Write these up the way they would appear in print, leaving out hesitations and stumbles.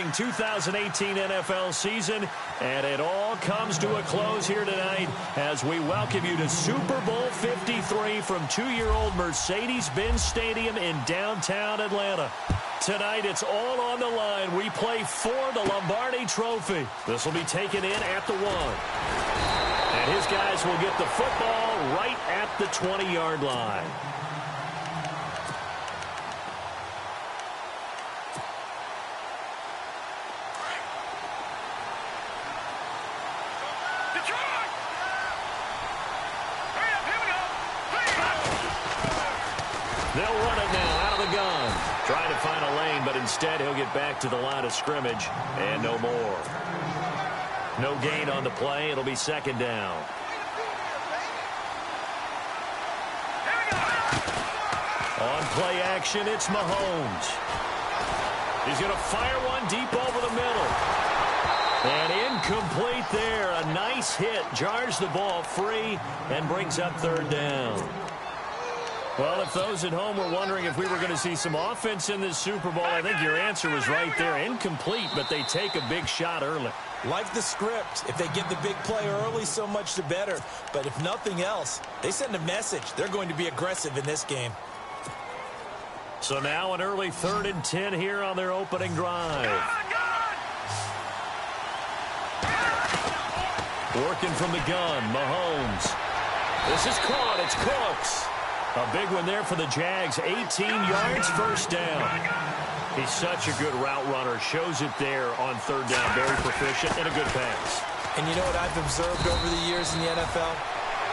exciting 2018 NFL season, and it all comes to a close here tonight as we welcome you to Super Bowl 53 from 2-year-old Mercedes-Benz Stadium in downtown Atlanta. Tonight, it's all on the line. We play for the Lombardi Trophy. This will be taken in at the 1. And his guys will get the football right at the 20-yard line. They'll run it now out of the gun. Trying to find a lane, but instead he'll get back to the line of scrimmage and no more. No gain on the play. It'll be second down. On play action, it's Mahomes. He's going to fire one deep over the middle. And incomplete there. A nice hit. Jars the ball free and brings up third down. Well, if those at home were wondering if we were going to see some offense in this Super Bowl, I think your answer was right there. Incomplete, but they take a big shot early. Like the script. If they get the big play early, so much the better. But if nothing else, they send a message. They're going to be aggressive in this game. So now an early 3rd and 10 here on their opening drive. Working from the gun, Mahomes. This is caught. It's Cooks. A big one there for the Jags. 18 yards, first down. He's such a good route runner. Shows it there on third down. Very proficient and a good pass. And you know what I've observed over the years in the NFL?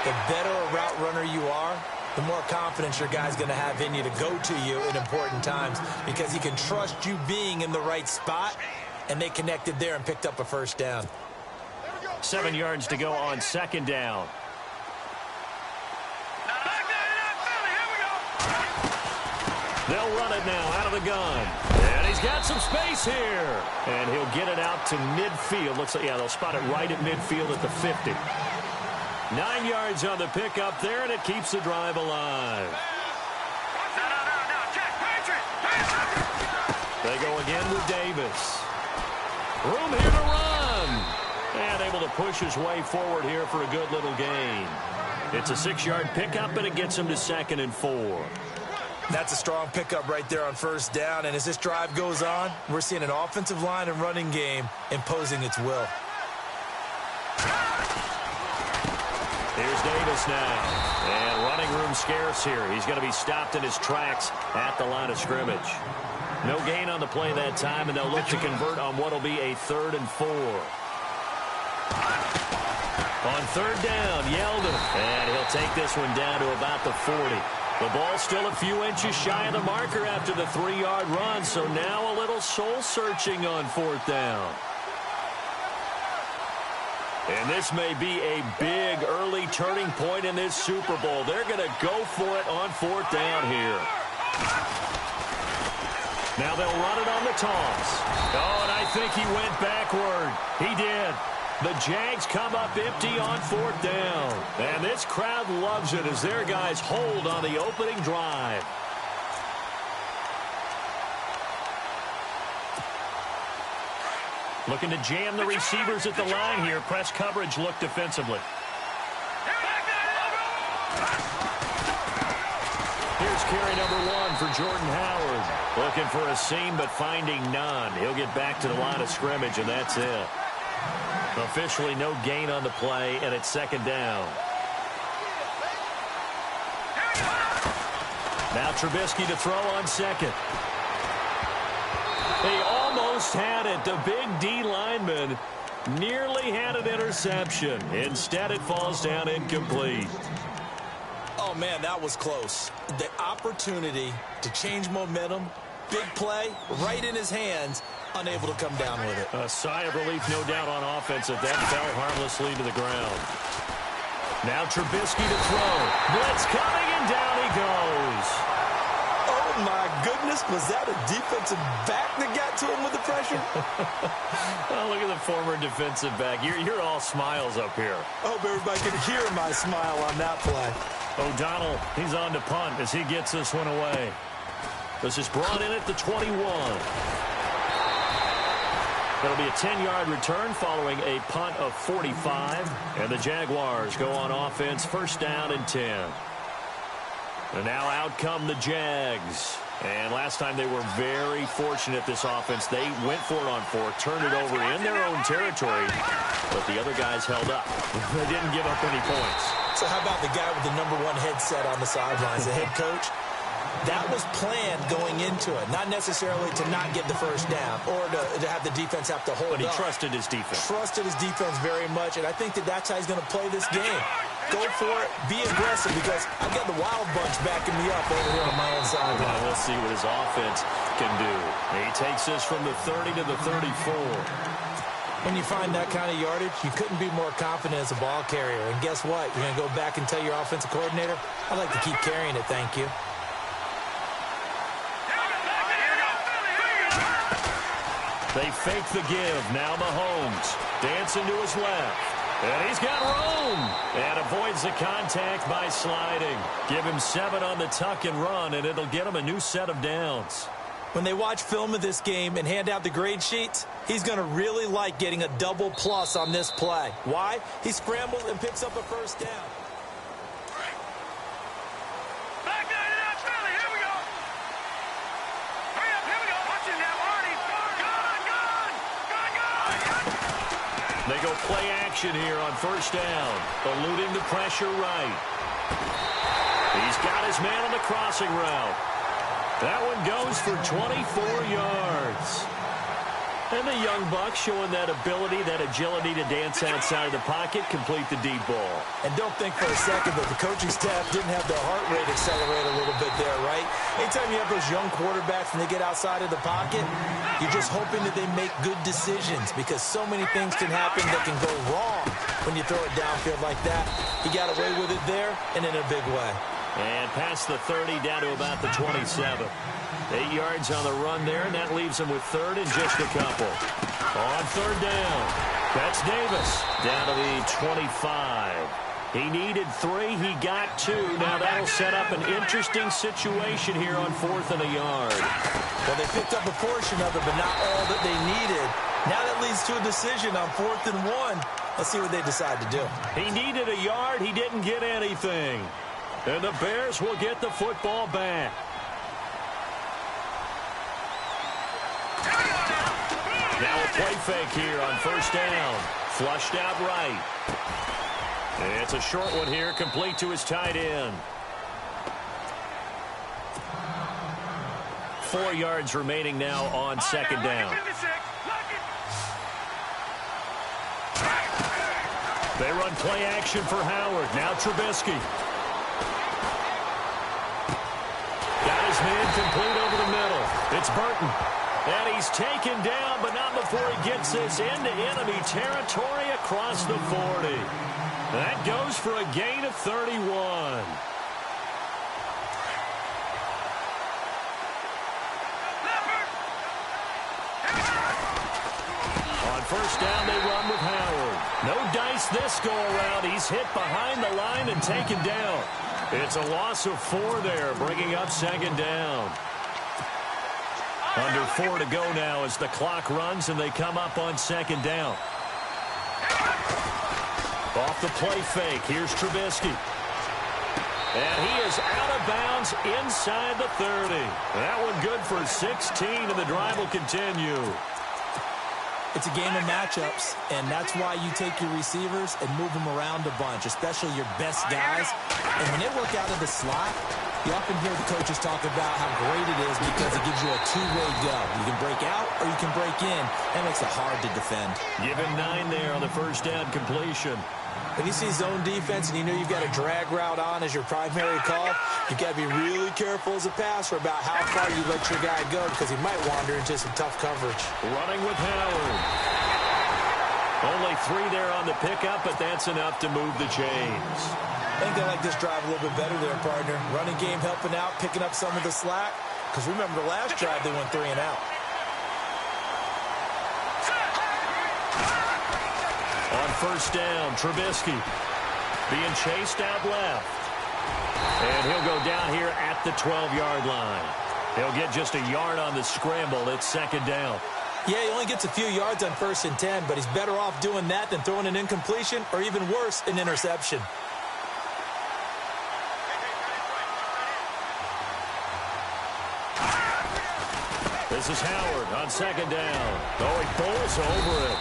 The better a route runner you are, the more confidence your guy's going to have in you to go to you in important times because he can trust you being in the right spot, and they connected there and picked up a first down. 7 yards to go on second down. They'll run it now out of the gun. And he's got some space here. And he'll get it out to midfield. Looks like, yeah, they'll spot it right at midfield at the 50. 9 yards on the pickup there, and it keeps the drive alive. They go again with Davis. Room here to run. And able to push his way forward here for a good little gain. It's a 6-yard pickup, and it gets him to 2nd and 4. That's a strong pickup right there on first down. And as this drive goes on, we're seeing an offensive line and running game imposing its will. Here's Davis now. And running room scarce here. He's going to be stopped in his tracks at the line of scrimmage. No gain on the play that time, and they'll look to convert on what will be a 3rd and 4. On third down, Yeldon. And he'll take this one down to about the 40. The ball still a few inches shy of the marker after the 3-yard run, so now a little soul-searching on 4th down. And this may be a big early turning point in this Super Bowl. They're going to go for it on 4th down here. Now they'll run it on the toss. Oh, and I think he went backward. He did. The Jags come up empty on 4th down. And this crowd loves it as their guys hold on the opening drive. Looking to jam the receivers at the line here. Press coverage look defensively. Here's carry number 1 for Jordan Howard. Looking for a seam but finding none. He'll get back to the line of scrimmage, and that's it. Officially no gain on the play, and it's 2nd down. Now Trubisky to throw on 2nd. He almost had it. The big D lineman nearly had an interception. Instead, it falls down incomplete. Oh, man, that was close. The opportunity to change momentum, big play, right in his hands, unable to come down with it. A sigh of relief, no doubt, on offense that fell harmlessly to the ground. Now Trubisky to throw. Blitz coming, and down he goes. Oh, my goodness. Was that a defensive back that got to him with the pressure? Oh, look at the former defensive back. You're all smiles up here. I hope everybody can hear my smile on that play. O'Donnell, he's on to punt as he gets this one away. This is brought in at the 21. It'll be a 10-yard return following a punt of 45. And the Jaguars go on offense, first down and 10. And now out come the Jags. And last time they were very fortunate, this offense. They went for it on 4, turned it over in their own territory, but the other guys held up. They didn't give up any points. So how about the guy with the #1 headset on the sidelines, the head coach? That was planned going into it, not necessarily to not get the first down or to have the defense have to hold up. But he trusted his defense. Trusted his defense very much, and I think that's how he's going to play this game. Go for it, be aggressive, because I've got the Wild Bunch backing me up over here on my own side. Well, we'll see what his offense can do. He takes this from the 30 to the 34. When you find that kind of yardage, you couldn't be more confident as a ball carrier. And guess what? You're going to go back and tell your offensive coordinator, I'd like to keep carrying it, thank you. They fake the give. Now Mahomes dancing to his left. And he's got room. And avoids the contact by sliding. Give him 7 on the tuck and run, and it'll get him a new set of downs. When they watch film of this game and hand out the grade sheets, he's going to really like getting a double plus on this play. Why? He scrambles and picks up a first down. They go play action here on first down, eluding the pressure right. He's got his man on the crossing route. That one goes for 24 yards. And the young buck showing that ability, that agility to dance outside of the pocket, complete the deep ball. And don't think for a second that the coaching staff didn't have their heart rate accelerate a little bit there, right? Anytime you have those young quarterbacks and they get outside of the pocket, you're just hoping that they make good decisions, because so many things can happen that can go wrong when you throw it downfield like that. He got away with it there and in a big way. And past the 30 down to about the 27. 8 yards on the run there, and that leaves him with third and just a couple. On third down, that's Davis down to the 25. He needed 3, he got 2. Now that'll set up an interesting situation here on 4th and a yard. Well, they picked up a portion of it, but not all that they needed. Now that leads to a decision on 4th and 1. Let's see what they decide to do. He needed a yard, he didn't get anything. And the Bears will get the football back. Now a play fake here on first down. Flushed out right. And it's a short one here, complete to his tight end. 4 yards remaining now on second down. They run play action for Howard. Now Trubisky. Got his man complete over the middle. It's Burton. And he's taken down, but not before he gets this into enemy territory across the 40. That goes for a gain of 31. On first down, they run with Howard. No dice this go-around. He's hit behind the line and taken down. It's a loss of 4 there, bringing up second down. Under 4 to go now as the clock runs and they come up on second down. Off the play fake, here's Trubisky. And he is out of bounds inside the 30. That one good for 16, and the drive will continue. It's a game of matchups, and that's why you take your receivers and move them around a bunch, especially your best guys. And when they work out of the slot, you often hear the coaches talk about how great it is because it gives you a two-way go. You can break out or you can break in. That makes it hard to defend. Give him 9 there on the first down completion. When you see zone defense and you know you've got a drag route on as your primary call, you've got to be really careful as a passer about how far you let your guy go because he might wander into some tough coverage. Running with Howard. Only 3 there on the pickup, but that's enough to move the chains. I think they like this drive a little bit better there, partner. Running game helping out, picking up some of the slack. Because remember the last drive, they went 3 and out. On first down, Trubisky being chased out left. And he'll go down here at the 12-yard line. He'll get just a yard on the scramble. It's second down. Yeah, he only gets a few yards on 1st and 10, but he's better off doing that than throwing an incompletion or even worse, an interception. This is Howard on 2nd down. Oh, he pulls over it.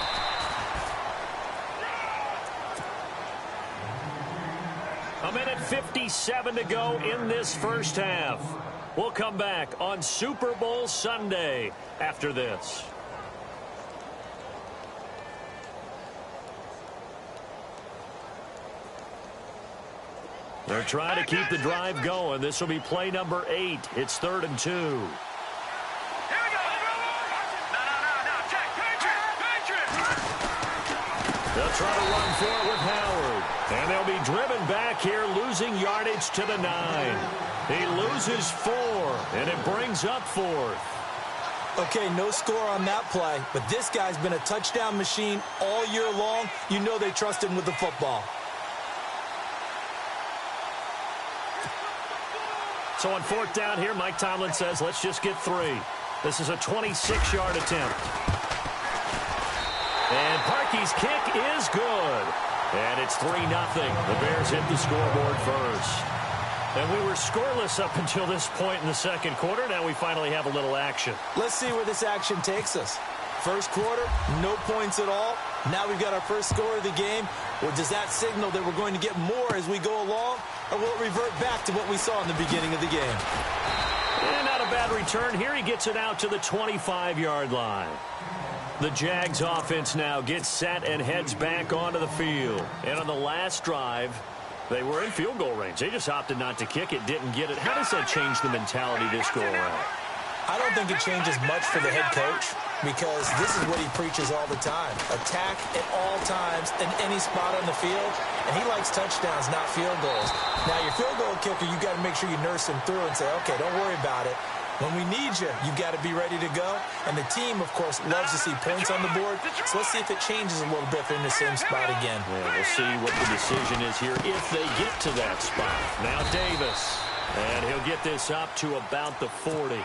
A minute 57 to go in this first half. We'll come back on Super Bowl Sunday after this. They're trying to keep the drive going. This will be play number 8. It's 3rd and 2. They'll try to run for it with Howard. And they'll be driven back here, losing yardage to the 9. He loses 4, and it brings up 4th. Okay, no score on that play, but this guy's been a touchdown machine all year long. You know they trust him with the football. So on 4th down here, Mike Tomlin says, let's just get 3. This is a 26-yard attempt. And Parkey's kick is good. And it's 3-0. The Bears hit the scoreboard first. And we were scoreless up until this point in the second quarter. Now we finally have a little action. Let's see where this action takes us. First quarter, no points at all. Now we've got our first score of the game. Or does that signal that we're going to get more as we go along? Or will it revert back to what we saw in the beginning of the game? And not a bad return here. He gets it out to the 25-yard line. The Jags offense now gets set and heads back onto the field. And on the last drive, they were in field goal range. They just opted not to kick it, didn't get it. How does that change the mentality this go around? I don't think it changes much for the head coach because this is what he preaches all the time. Attack at all times in any spot on the field. And he likes touchdowns, not field goals. Now, your field goal kicker, you got to make sure you nurse him through and say, okay, don't worry about it. When we need you, you got to be ready to go. And the team, of course, loves to see points on the board. So let's see if it changes a little bit if they're in the same spot again. Yeah, we'll see what the decision is here if they get to that spot. Now Davis. And he'll get this up to about the 40.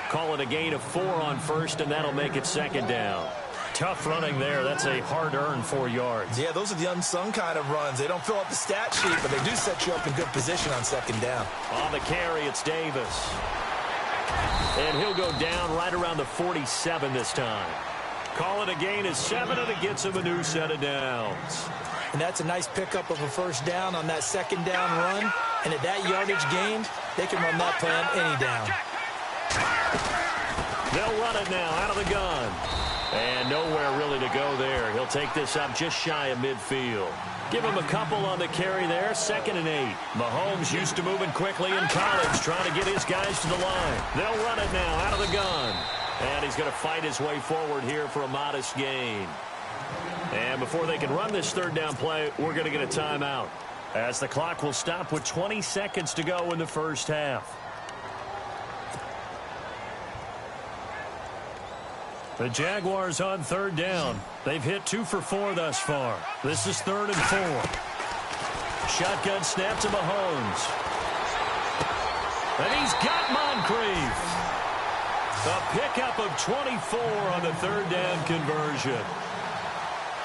Call it a gain of 4 on 1st, and that'll make it 2nd down. Tough running there. That's a hard-earned 4 yards. Yeah, those are the unsung kind of runs. They don't fill up the stat sheet, but they do set you up in good position on 2nd down. On the carry, it's Davis. And he'll go down right around the 47 this time. Call it a gain of 7, and it gets him a new set of downs. And that's a nice pickup of a 1st down on that 2nd down run. And at that yardage gained, they can run that plan any down. They'll run it now out of the gun. And nowhere really to go there. He'll take this up just shy of midfield. Give him a couple on the carry there. 2nd and 8. Mahomes used to moving quickly in college, trying to get his guys to the line. They'll run it now out of the gun. And he's going to fight his way forward here for a modest gain. And before they can run this 3rd down play, we're going to get a timeout, as the clock will stop with 20 seconds to go in the first half. The Jaguars on 3rd down. They've hit 2 for 4 thus far. This is 3rd and 4. Shotgun snap to Mahomes. And he's got Moncrief. A pickup of 24 on the 3rd down conversion.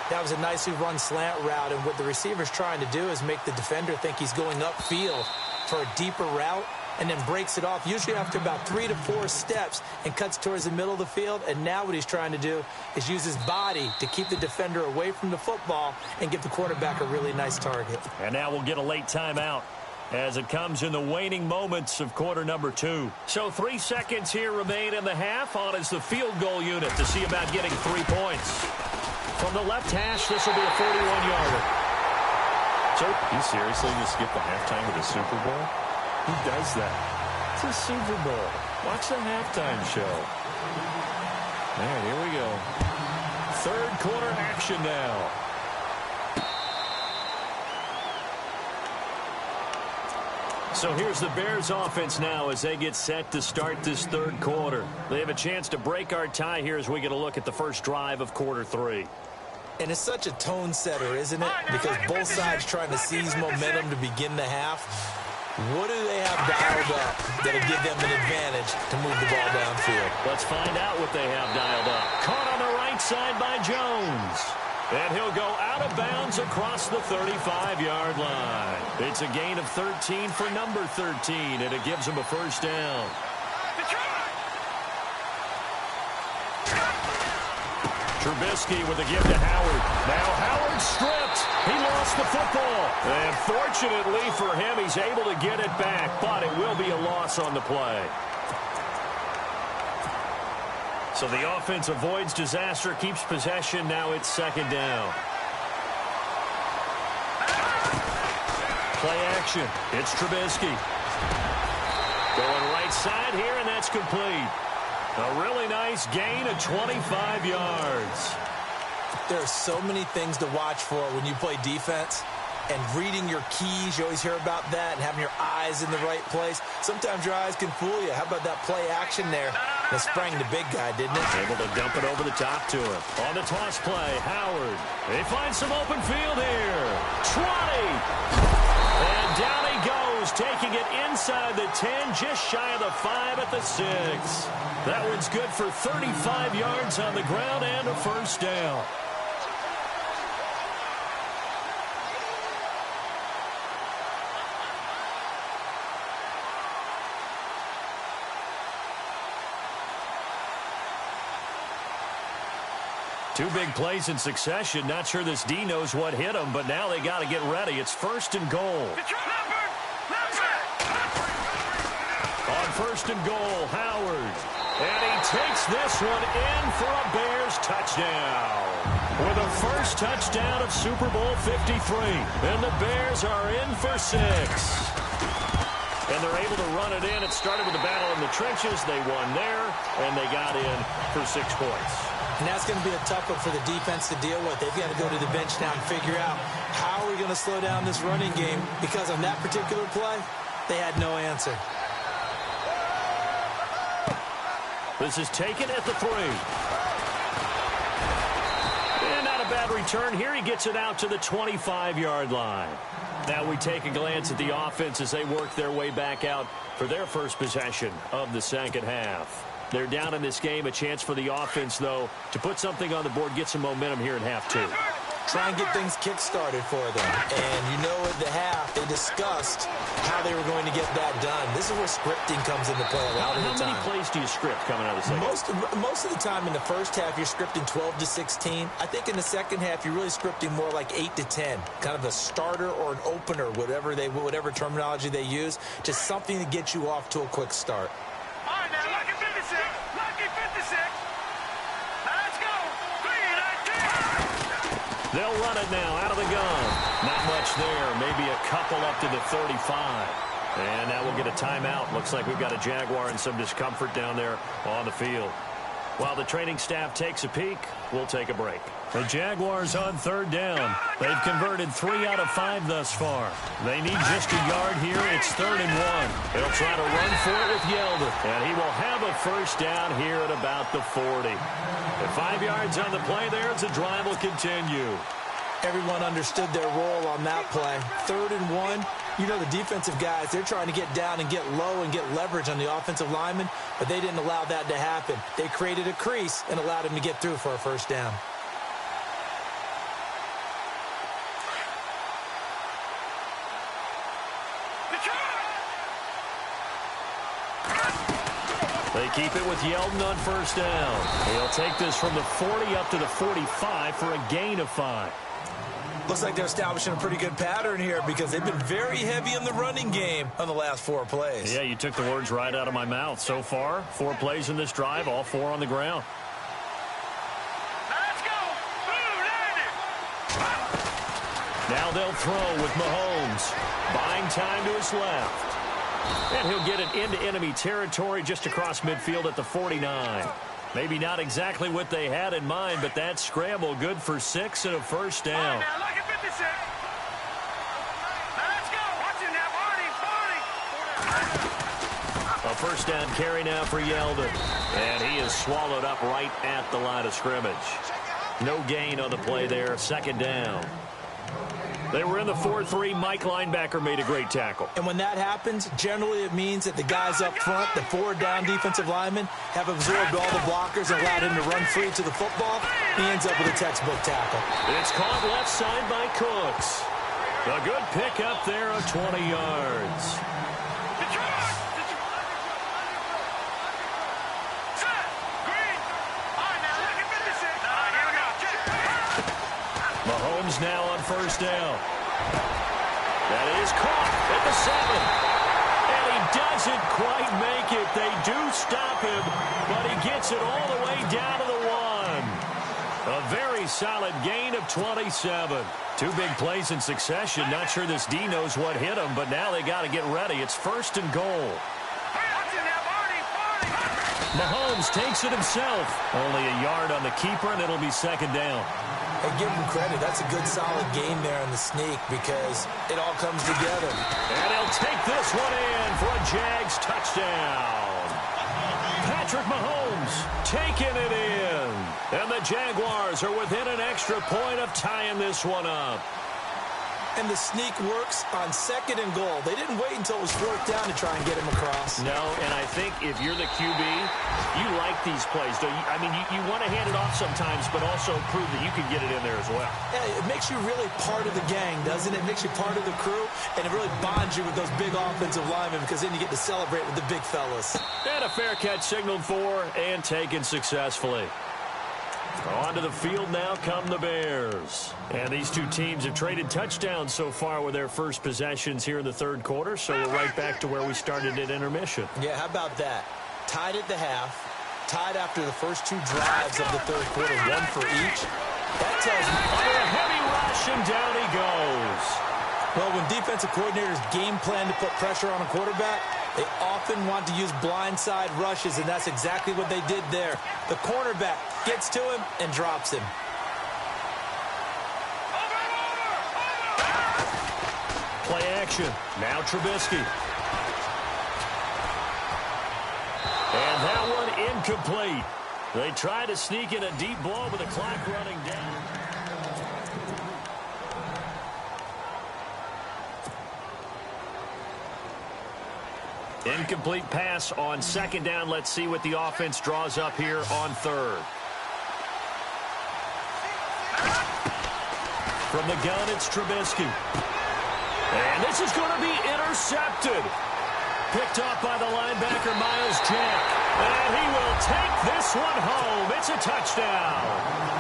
That was a nicely run slant route, and what the receiver's trying to do is make the defender think he's going upfield for a deeper route, and then breaks it off, usually after about 3 to 4 steps, and cuts towards the middle of the field. And now what he's trying to do is use his body to keep the defender away from the football and give the quarterback a really nice target. And now we'll get a late timeout as it comes in the waning moments of quarter number 2. So 3 seconds here remain in the half. On is the field goal unit to see about getting 3 points. From the left hash, this will be a 41-yarder. So, you seriously just skip the halftime of the Super Bowl? Who does that? It's a Super Bowl. Watch the halftime show. All right, here we go. 3rd quarter action now. So here's the Bears offense now as they get set to start this 3rd quarter. They have a chance to break our tie here as we get a look at the first drive of quarter 3. And it's such a tone setter, isn't it? Because both sides trying to seize momentum to begin the half. What do they have dialed up that'll give them an advantage to move the ball downfield? Let's find out what they have dialed up. Caught on the right side by Jones. And he'll go out of bounds across the 35-yard line. It's a gain of 13 for number 13, and it gives him a first down. Trubisky with a give to Howard. Now Howard stripped. He lost the football. And fortunately for him, he's able to get it back, but it will be a loss on the play. So the offense avoids disaster, keeps possession. Now it's second down. Play action. It's Trubisky. Going right side here, and that's complete. A really nice gain of 25 yards. There are so many things to watch for when you play defense. And reading your keys, you always hear about that, and having your eyes in the right place. Sometimes your eyes can fool you. How about that play action there? It sprang the big guy, didn't it? Able to dump it over the top to him. On the toss play, Howard. They find some open field here. 20. And down he goes, taking it inside the 10, just shy of the 5 at the 6. That one's good for 35 yards on the ground and a first down. Two big plays in succession. Not sure this D knows what hit him, but now they got to get ready. It's first and goal. On first and goal, Howard. And he takes this one in for a Bears touchdown. With a first touchdown of Super Bowl 53. And the Bears are in for 6. And they're able to run it in. It started with a battle in the trenches. They won there, and they got in for 6 points. And that's going to be a tough one for the defense to deal with. They've got to go to the bench now and figure out how are we going to slow down this running game, because on that particular play, they had no answer. This is taken at the 3. And not a bad return here. He gets it out to the 25-yard line. Now we take a glance at the offense as they work their way back out for their first possession of the second half. They're down in this game. A chance for the offense, though, to put something on the board, get some momentum here in half 2. Try and get things kick-started for them. And you know at the half, they discussed how they were going to get that done. This is where scripting comes into play a lot of the time. How many plays do you script coming out of the second? Most of the time in the first half, you're scripting 12 to 16. I think in the second half, you're really scripting more like 8 to 10. Kind of a starter or an opener, whatever terminology they use, just something to get you off to a quick start. All right, now, lucky 56. Lucky 56. Now, let's go. 3, 19. They'll run it now out of the gun. Not much there. Maybe a couple up to the 35. And now we'll get a timeout. Looks like we've got a Jaguar and some discomfort down there on the field. While the training staff takes a peek, we'll take a break. The Jaguars on third down. They've converted 3 out of 5 thus far. They need just a yard here. It's 3rd and 1. They'll try to run for it with Yeldon. And he will have a first down here at about the 40. At 5 yards on the play there, the drive will continue. Everyone understood their role on that play. 3rd and 1. You know, the defensive guys, they're trying to get down and get low and get leverage on the offensive linemen, but they didn't allow that to happen. They created a crease and allowed him to get through for a first down. They keep it with Yeldon on first down. He'll take this from the 40 up to the 45 for a gain of 5. Looks like they're establishing a pretty good pattern here because they've been very heavy in the running game on the last 4 plays. Yeah, you took the words right out of my mouth. So far, 4 plays in this drive, all 4 on the ground. Let's go. Now they'll throw with Mahomes. Buying time to his left. And he'll get it into enemy territory just across midfield at the 49. Maybe not exactly what they had in mind, but that scramble good for 6 and a first down. Now, lucky 56. Now, let's go. Watch it now. 40. A first down carry now for Yeldon. And he is swallowed up right at the line of scrimmage. No gain on the play there. 2nd down. They were in the 4-3. Mike linebacker made a great tackle. And when that happens, generally it means that the guys up front, the forward down defensive linemen, have absorbed all the blockers and allowed him to run free to the football. He ends up with a textbook tackle. It's caught left side by Cooks. A good pick up there of 20 yards. Mahomes now on first down. That is caught at the 7. And he doesn't quite make it. They do stop him, but he gets it all the way down to the 1. A very solid gain of 27. Two big plays in succession. Not sure this D knows what hit him, but now they got to get ready. It's 1st and goal. Mahomes takes it himself. Only a yard on the keeper, and it'll be 2nd down. And give him credit. That's a good, solid game there in the sneak because it all comes together. And he'll take this one in for a Jags touchdown. Patrick Mahomes taking it in. And the Jaguars are within an extra point of tying this one up. And the sneak works on 2nd and goal. They didn't wait until it was 4th down to try and get him across. No, and I think if you're the QB, you like these plays, don't you? I mean, you want to hand it off sometimes, but also prove that you can get it in there as well. Yeah, it makes you really part of the gang, doesn't it? It makes you part of the crew, and it really bonds you with those big offensive linemen because then you get to celebrate with the big fellas. And a fair catch signaled for and taken successfully. Onto the field now come the Bears. And these two teams have traded touchdowns so far with their first possessions here in the 3rd quarter, so we're right back to where we started at intermission. Yeah, how about that? Tied at the half, tied after the first 2 drives of the 3rd quarter, 1 for each. That tells me under a heavy rush, and down he goes. Well, when defensive coordinators game plan to put pressure on a quarterback, they often want to use blindside rushes, and that's exactly what they did there. The cornerback gets to him and drops him. Play action. Now Trubisky. And that one incomplete. They try to sneak in a deep ball with the clock running down. Incomplete pass on 2nd down. Let's see what the offense draws up here on 3rd. From the gun, it's Trubisky. And this is going to be intercepted. Picked off by the linebacker, Miles Jack. And he will take this one home. It's a touchdown.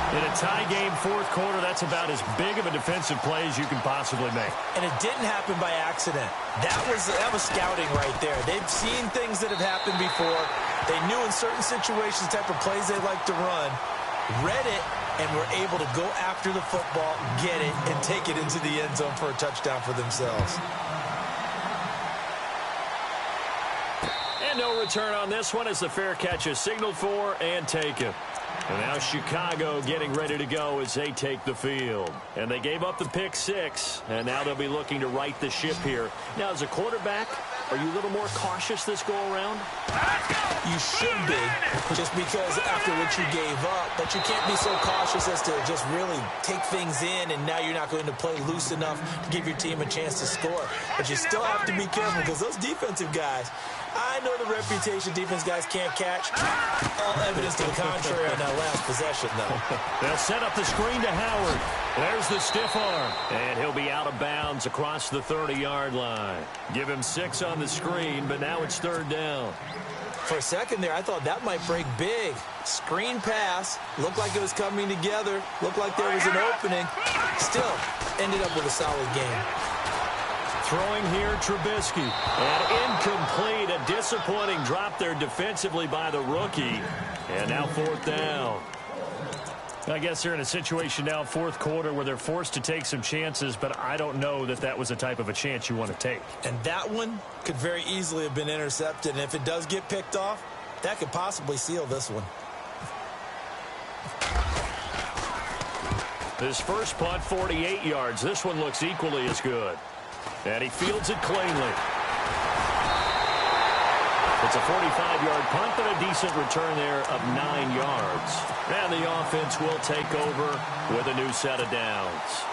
In a tie game, 4th quarter, that's about as big of a defensive play as you can possibly make. And it didn't happen by accident. That was scouting right there. They've seen things that have happened before. They knew in certain situations the type of plays they like to run, read it, and were able to go after the football, get it, and take it into the end zone for a touchdown for themselves. And no return on this one as the fair catch is signaled for and taken. And now Chicago getting ready to go as they take the field. And they gave up the pick 6, and now they'll be looking to right the ship here. Now, as a quarterback, are you a little more cautious this go-around? You should be, just because after what you gave up, but you can't be so cautious as to just really take things in, and now you're not going to play loose enough to give your team a chance to score. But you still have to be careful because those defensive guys, I know the reputation defense guys can't catch. All evidence to the contrary on that last possession, though. They'll set up the screen to Howard. There's the stiff arm. And he'll be out of bounds across the 30-yard line. Give him 6 on the screen, but now it's 3rd down. For a second there, I thought that might break big. Screen pass. Looked like it was coming together. Looked like there was an opening. Still, ended up with a solid game. Throwing here, Trubisky. And incomplete. A disappointing drop there defensively by the rookie. And now 4th down. I guess they're in a situation now, 4th quarter, where they're forced to take some chances, but I don't know that that was the type of a chance you want to take. And that one could very easily have been intercepted. And if it does get picked off, that could possibly seal this one. His first punt, 48 yards. This one looks equally as good. And he fields it cleanly. It's a 45-yard punt, but a decent return there of 9 yards. And the offense will take over with a new set of downs.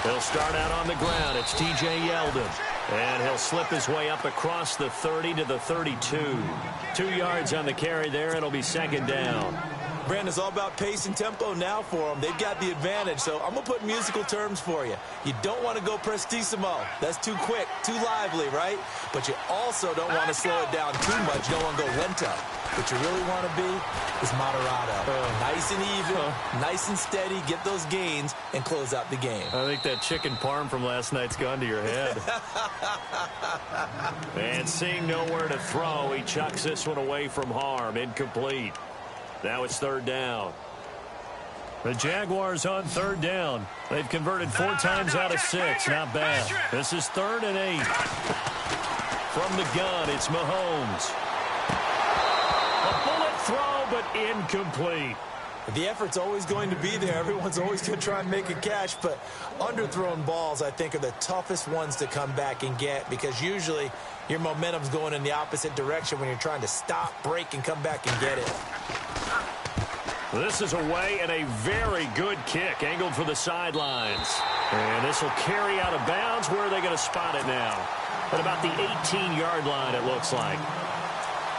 He'll start out on the ground. It's T.J. Yeldon. And he'll slip his way up across the 30 to the 32. 2 yards on the carry there. It'll be second down. Brandon, it's all about pace and tempo now for them. They've got the advantage, so I'm going to put musical terms for you. You don't want to go prestissimo. That's too quick, too lively, right? But you also don't want to slow it down too much. You don't want to go lento. What you really want to be is moderato. Nice and even, nice and steady, get those gains, and close out the game. I think that chicken parm from last night's gone to your head. And seeing nowhere to throw, he chucks this one away from harm. Incomplete. Now it's third down. The Jaguars on third down. They've converted 4 times out of 6. Not bad. This is 3rd and 8. From the gun, it's Mahomes. A bullet throw, but incomplete. The effort's always going to be there. Everyone's always going to try and make a catch, but underthrown balls, I think, are the toughest ones to come back and get because usually your momentum's going in the opposite direction when you're trying to stop, break, and come back and get it. This is away and a very good kick angled for the sidelines. And this will carry out of bounds. Where are they going to spot it now? At about the 18-yard line, it looks like.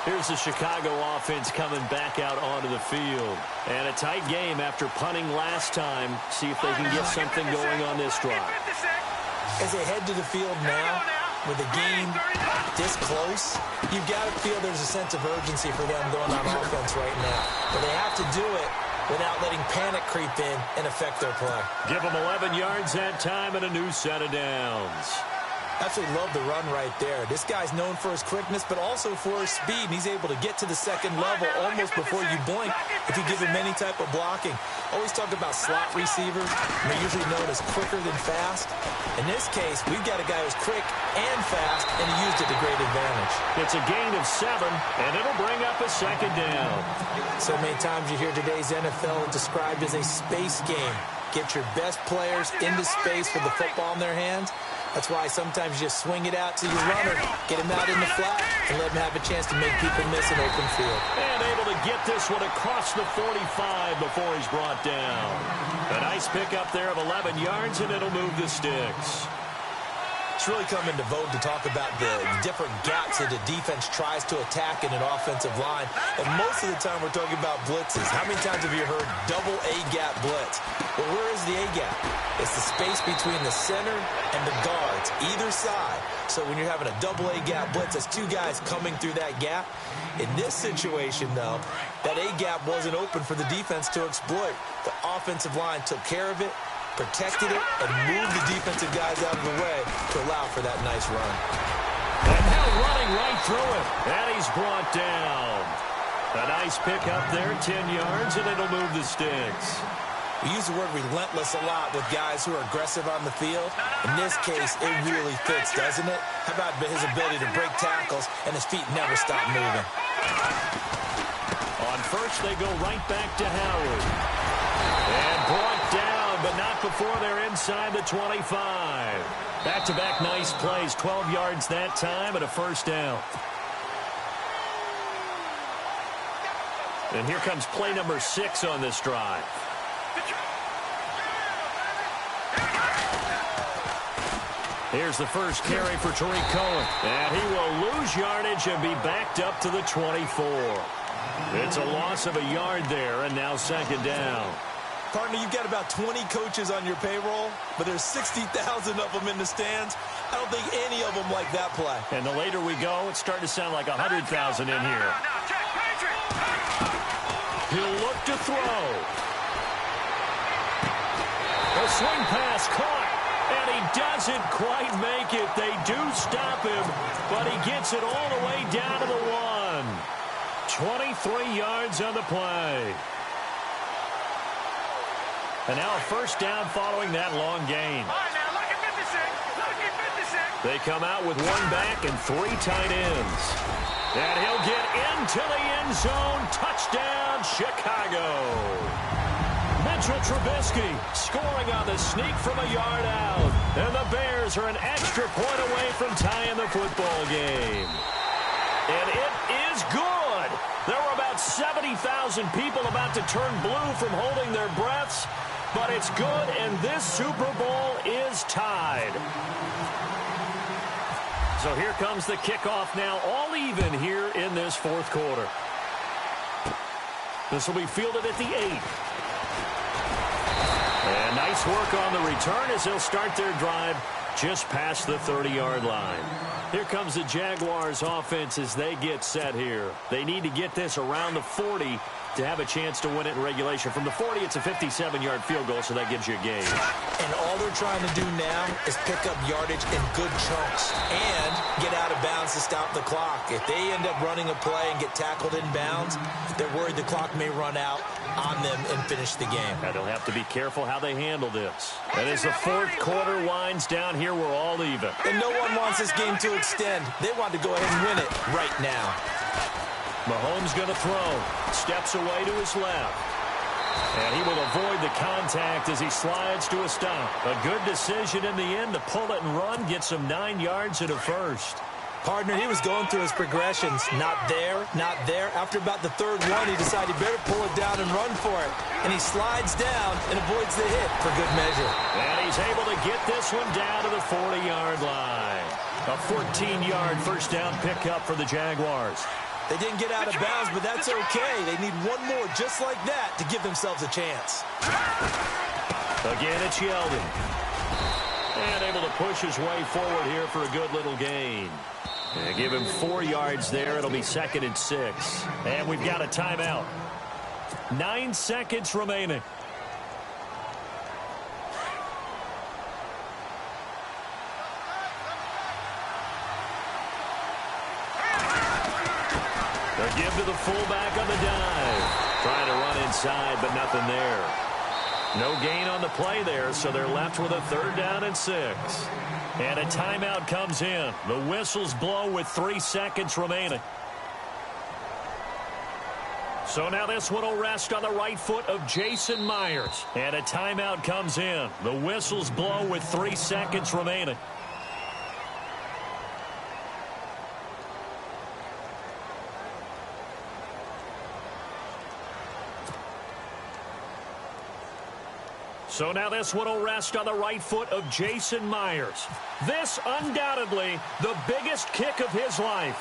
Here's the Chicago offense coming back out onto the field. And a tight game after punting last time. See if they can get something going on this drive. As they head to the field now, with the game this close, you've got to feel there's a sense of urgency for them going on offense right now. But they have to do it without letting panic creep in and affect their play. Give them 11 yards that time and a new set of downs. Absolutely love the run right there. This guy's known for his quickness, but also for his speed. And he's able to get to the second level almost before you blink if you give him any type of blocking. Always talk about slot receivers. They're usually known as quicker than fast. In this case, we've got a guy who's quick and fast, and he used it to great advantage. It's a gain of 7, and it'll bring up a second down. So many times you hear today's NFL described as a space game. Get your best players into space with the football in their hands. That's why sometimes you just swing it out to your runner, get him out in the flat, and let him have a chance to make people miss an open field. And able to get this one across the 45 before he's brought down. A nice pickup there of 11 yards, and it'll move the sticks. It's really come into vogue to talk about the different gaps that a defense tries to attack in an offensive line. And most of the time we're talking about blitzes. How many times have you heard double A-gap blitz? Well, where is the A-gap? It's the space between the center and the guards, either side. So when you're having a double A-gap blitz, that's 2 guys coming through that gap. In this situation, though, that A-gap wasn't open for the defense to exploit. The offensive line took care of it, protected it, and moved the defensive guys out of the way to allow for that nice run. And now running right through it. And he's brought down. A nice pickup there, 10 yards, and it'll move the sticks. We use the word relentless a lot with guys who are aggressive on the field. In this case, it really fits, doesn't it? How about his ability to break tackles and his feet never stop moving? On first, they go right back to Howard. And brought down, but not before they're inside the 25. Back-to-back nice plays, 12 yards that time and a first down. And here comes play number 6 on this drive. Here's the first carry for Tariq Cohen. And he will lose yardage and be backed up to the 24. It's a loss of a yard there, and now second down. Partner, you've got about 20 coaches on your payroll, but there's 60,000 of them in the stands. I don't think any of them like that play. And the later we go, it's starting to sound like 100,000 in here. He'll look to throw. A swing pass caught. And he doesn't quite make it. They do stop him, but he gets it all the way down to the 1. 23 yards on the play. And now a first down following that long gain. They come out with 1 back and 3 tight ends. And he'll get into the end zone. Touchdown, Chicago. Mitchell Trubisky scoring on the sneak from a yard out. And the Bears are an extra point away from tying the football game. And it is good. There were about 70,000 people about to turn blue from holding their breaths. But it's good, and this Super Bowl is tied. So here comes the kickoff now, all even here in this fourth quarter. This will be fielded at the 8. And nice work on the return as they'll start their drive just past the 30-yard line. Here comes the Jaguars offense as they get set here. They need to get this around the 40 to have a chance to win it in regulation. From the 40, it's a 57-yard field goal, so that gives you a gain. And all they're trying to do now is pick up yardage in good chunks and get out of bounds to stop the clock. If they end up running a play and get tackled in bounds, they're worried the clock may run out on them and finish the game. And they'll have to be careful how they handle this. And as the fourth quarter winds down here, we're all even. And no one wants this game to extend. They want to go ahead and win it right now. Mahomes going to throw. Steps away to his left. And he will avoid the contact as he slides to a stop. A good decision in the end to pull it and run. Gets him 9 yards at a first. Partner, he was going through his progressions. Not there, not there. After about the third one, he decided he better pull it down and run for it. And he slides down and avoids the hit for good measure. And he's able to get this one down to the 40-yard line. A 14-yard first down pickup for the Jaguars. They didn't get out of bounds, but that's okay. They need one more just like that to give themselves a chance. Again, it's Yeldon. And able to push his way forward here for a good little gain. And give him 4 yards there. It'll be 2nd and 6. And we've got a timeout. 9 seconds remaining. The give to the fullback on the dive. Trying to run inside, but nothing there. No gain on the play there, so they're left with a 3rd down and 6. And a timeout comes in. The whistles blow with 3 seconds remaining. So now this one will rest on the right foot of Jason Myers. And a timeout comes in. The whistles blow with 3 seconds remaining. So now this one will rest on the right foot of Jason Myers. This undoubtedly the biggest kick of his life.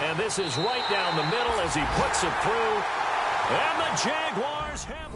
And this is right down the middle as he puts it through. And the Jaguars have...